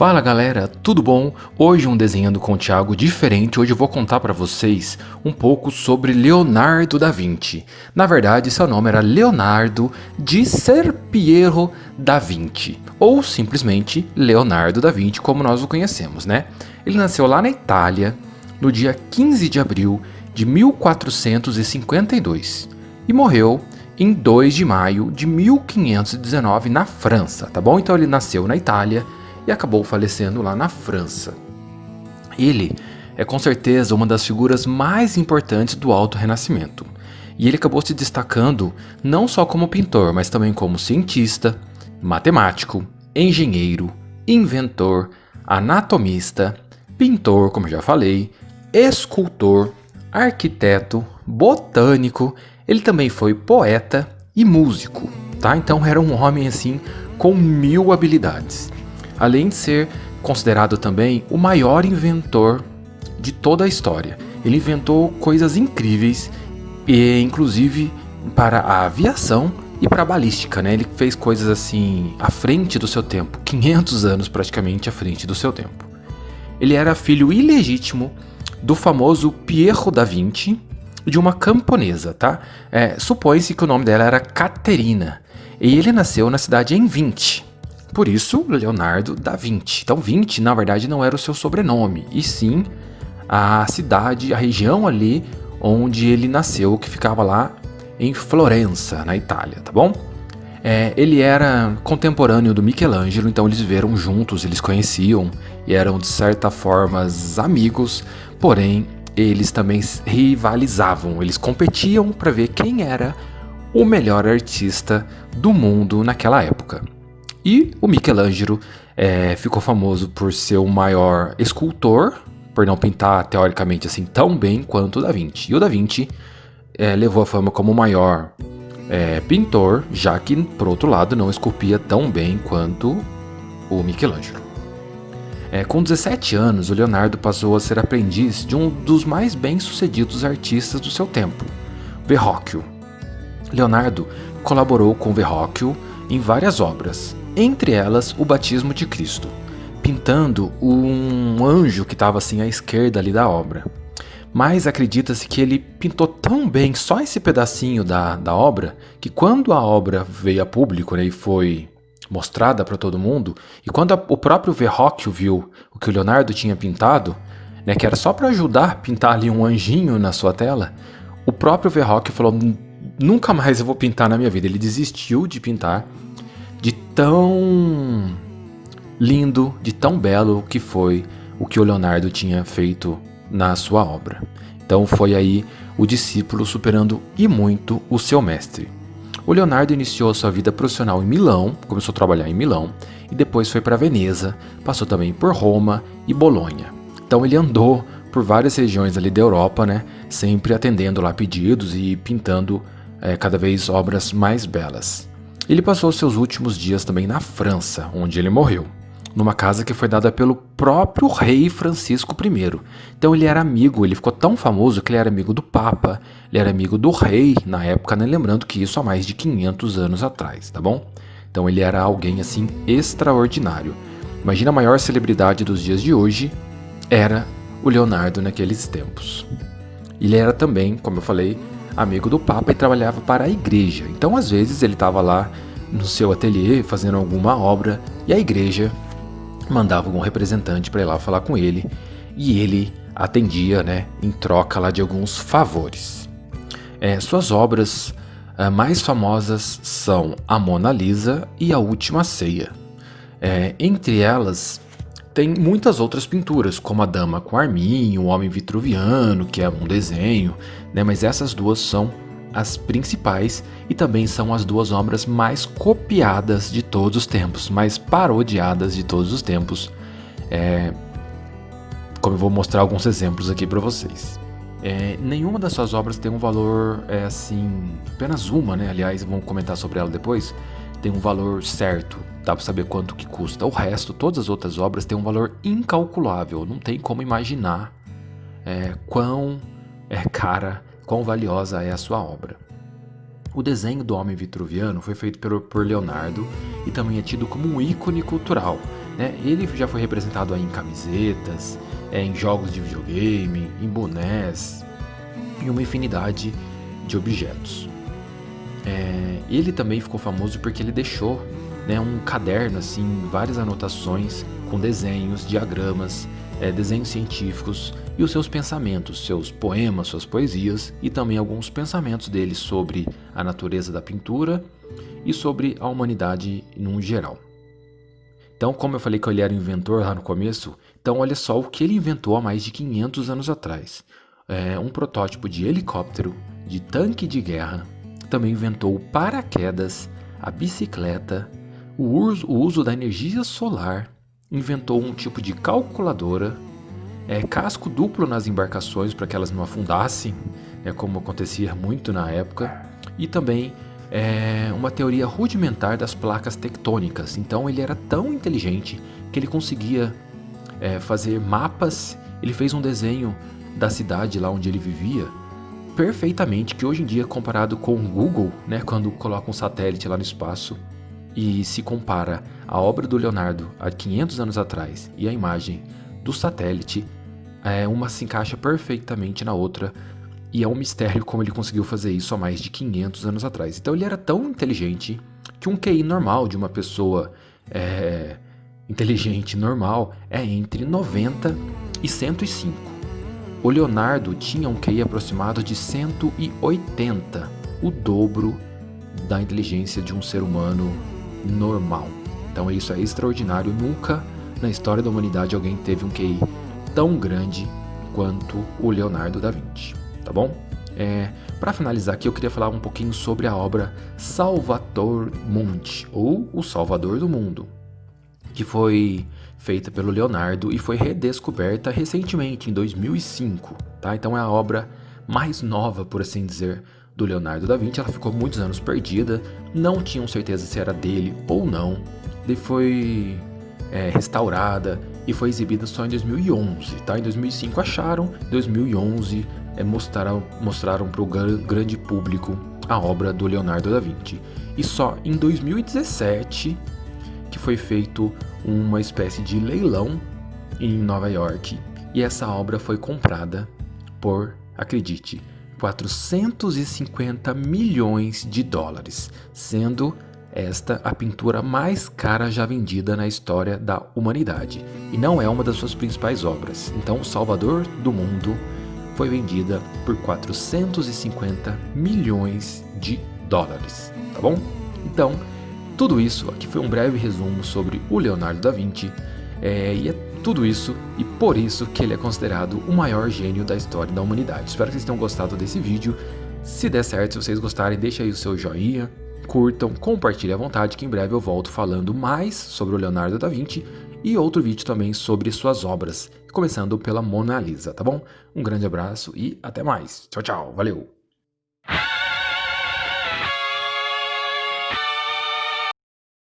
Fala galera, tudo bom? Hoje Desenhando com o Thiago diferente. Hoje eu vou contar para vocês um pouco sobre Leonardo da Vinci. Na verdade, seu nome era Leonardo di Ser Piero da Vinci, ou simplesmente Leonardo da Vinci, como nós o conhecemos, né? Ele nasceu lá na Itália no dia 15 de abril de 1452 e morreu em 2 de maio de 1519 na França, tá bom? Então ele nasceu na Itália e acabou falecendo lá na França. Ele é com certeza uma das figuras mais importantes do Alto Renascimento. E ele acabou se destacando não só como pintor, mas também como cientista, matemático, engenheiro, inventor, anatomista, pintor, como já falei, escultor, arquiteto, botânico. Ele também foi poeta e músico, tá? Então era um homem assim com 1000 habilidades. Além de ser considerado também o maior inventor de toda a história. Ele inventou coisas incríveis, e inclusive para a aviação e para a balística, né? Ele fez coisas assim à frente do seu tempo, 500 anos praticamente à frente do seu tempo. Ele era filho ilegítimo do famoso Piero da Vinci e de uma camponesa, tá? Supõe-se que o nome dela era Caterina, e ele nasceu na cidade em Vinci. Por isso, Leonardo da Vinci. Então, Vinci, na verdade, não era o seu sobrenome, e sim a cidade, a região ali onde ele nasceu, que ficava lá em Florença, na Itália, tá bom? Ele era contemporâneo do Michelangelo, então eles viveram juntos, eles conheciam e eram, de certa forma, amigos, porém, eles também rivalizavam, eles competiam para ver quem era o melhor artista do mundo naquela época. E o Michelangelo ficou famoso por ser o maior escultor, por não pintar teoricamente assim tão bem quanto o Da Vinci. E o Da Vinci levou a fama como o maior pintor, já que, por outro lado, não esculpia tão bem quanto o Michelangelo. Com 17 anos, o Leonardo passou a ser aprendiz de um dos mais bem-sucedidos artistas do seu tempo, Verrocchio. Leonardo colaborou com Verrocchio em várias obras, entre elas o Batismo de Cristo, pintando um anjo que estava assim à esquerda ali da obra. Mas acredita-se que ele pintou tão bem só esse pedacinho da obra, que quando a obra veio a público, né, e foi mostrada para todo mundo, e quando o próprio Verrocchio viu o que o Leonardo tinha pintado, né, que era só para ajudar a pintar ali um anjinho na sua tela, o próprio Verrocchio falou: nunca mais eu vou pintar na minha vida. Ele desistiu de pintar, de tão lindo, de tão belo que foi o que o Leonardo tinha feito na sua obra. Então foi aí o discípulo superando e muito o seu mestre. O Leonardo iniciou sua vida profissional em Milão, começou a trabalhar em Milão, e depois foi para Veneza, passou também por Roma e Bolonha. Então ele andou por várias regiões ali da Europa, né, sempre atendendo lá pedidos e pintando cada vez obras mais belas. Ele passou seus últimos dias também na França, onde ele morreu, numa casa que foi dada pelo próprio rei Francisco I. Então ele era amigo, ele ficou tão famoso que ele era amigo do Papa, ele era amigo do rei na época, né? Lembrando que isso há mais de 500 anos atrás, tá bom? Então ele era alguém assim extraordinário. Imagina a maior celebridade dos dias de hoje era o Leonardo naqueles tempos. Ele era também, como eu falei, amigo do Papa e trabalhava para a igreja. Então, às vezes, ele estava lá no seu ateliê fazendo alguma obra e a igreja mandava algum representante para ir lá falar com ele e ele atendia, né, em troca lá de alguns favores. Suas obras mais famosas são a Mona Lisa e a Última Ceia. Entre elas, tem muitas outras pinturas, como a Dama com Arminho, o Homem Vitruviano, que é um desenho, né? Mas essas duas são as principais e também são as duas obras mais copiadas de todos os tempos, mais parodiadas de todos os tempos, como eu vou mostrar alguns exemplos aqui para vocês. Nenhuma das suas obras tem um valor assim, apenas uma, né? Aliás, vamos comentar sobre ela depois. Tem um valor certo, dá para saber quanto que custa. O resto, todas as outras obras têm um valor incalculável, não tem como imaginar quão cara, quão valiosa é a sua obra. O desenho do Homem Vitruviano foi feito por Leonardo e também é tido como um ícone cultural. né? Ele já foi representado aí em camisetas, em jogos de videogame, em bonés, em uma infinidade de objetos. Ele também ficou famoso porque ele deixou, né, um caderno, assim, várias anotações com desenhos, diagramas, desenhos científicos e os seus pensamentos, seus poemas, suas poesias e também alguns pensamentos dele sobre a natureza da pintura e sobre a humanidade num geral. Então, como eu falei que ele era inventor lá no começo, então olha só o que ele inventou há mais de 500 anos atrás. Um protótipo de helicóptero, de tanque de guerra, também inventou o paraquedas, a bicicleta, o uso da energia solar, inventou um tipo de calculadora, casco duplo nas embarcações para que elas não afundassem, como acontecia muito na época, e também uma teoria rudimentar das placas tectônicas. Então ele era tão inteligente que ele conseguia fazer mapas. Ele fez um desenho da cidade lá onde ele vivia perfeitamente, que hoje em dia, comparado com o Google, né, quando coloca um satélite lá no espaço e se compara a obra do Leonardo há 500 anos atrás e a imagem do satélite, uma se encaixa perfeitamente na outra, e é um mistério como ele conseguiu fazer isso há mais de 500 anos atrás. Então ele era tão inteligente que um QI normal de uma pessoa inteligente normal é entre 90 e 105. O Leonardo tinha um QI aproximado de 180, o dobro da inteligência de um ser humano normal. Então isso é extraordinário. Nunca na história da humanidade alguém teve um QI tão grande quanto o Leonardo da Vinci, tá bom? Para finalizar aqui, eu queria falar um pouquinho sobre a obra Salvator Mundi, ou O Salvador do Mundo, que foi feita pelo Leonardo e foi redescoberta recentemente, em 2005, tá? Então é a obra mais nova, por assim dizer, do Leonardo da Vinci. Ela ficou muitos anos perdida, não tinham certeza se era dele ou não, e foi restaurada e foi exibida só em 2011, tá? Em 2005 acharam, em 2011 mostraram para o grande público a obra do Leonardo da Vinci. E só em 2017 que foi feito uma espécie de leilão em Nova York, e essa obra foi comprada por, acredite, 450 milhões de dólares, sendo esta a pintura mais cara já vendida na história da humanidade, e não é uma das suas principais obras. Então, O Salvador do Mundo foi vendida por 450 milhões de dólares, tá bom? Então, tudo isso aqui foi um breve resumo sobre o Leonardo da Vinci, e é tudo isso e por isso que ele é considerado o maior gênio da história da humanidade. Espero que vocês tenham gostado desse vídeo. Se der certo, se vocês gostarem, deixa aí o seu joinha, curtam, compartilhem à vontade, que em breve eu volto falando mais sobre o Leonardo da Vinci e outro vídeo também sobre suas obras, começando pela Mona Lisa, tá bom? Um grande abraço e até mais. Tchau, tchau. Valeu!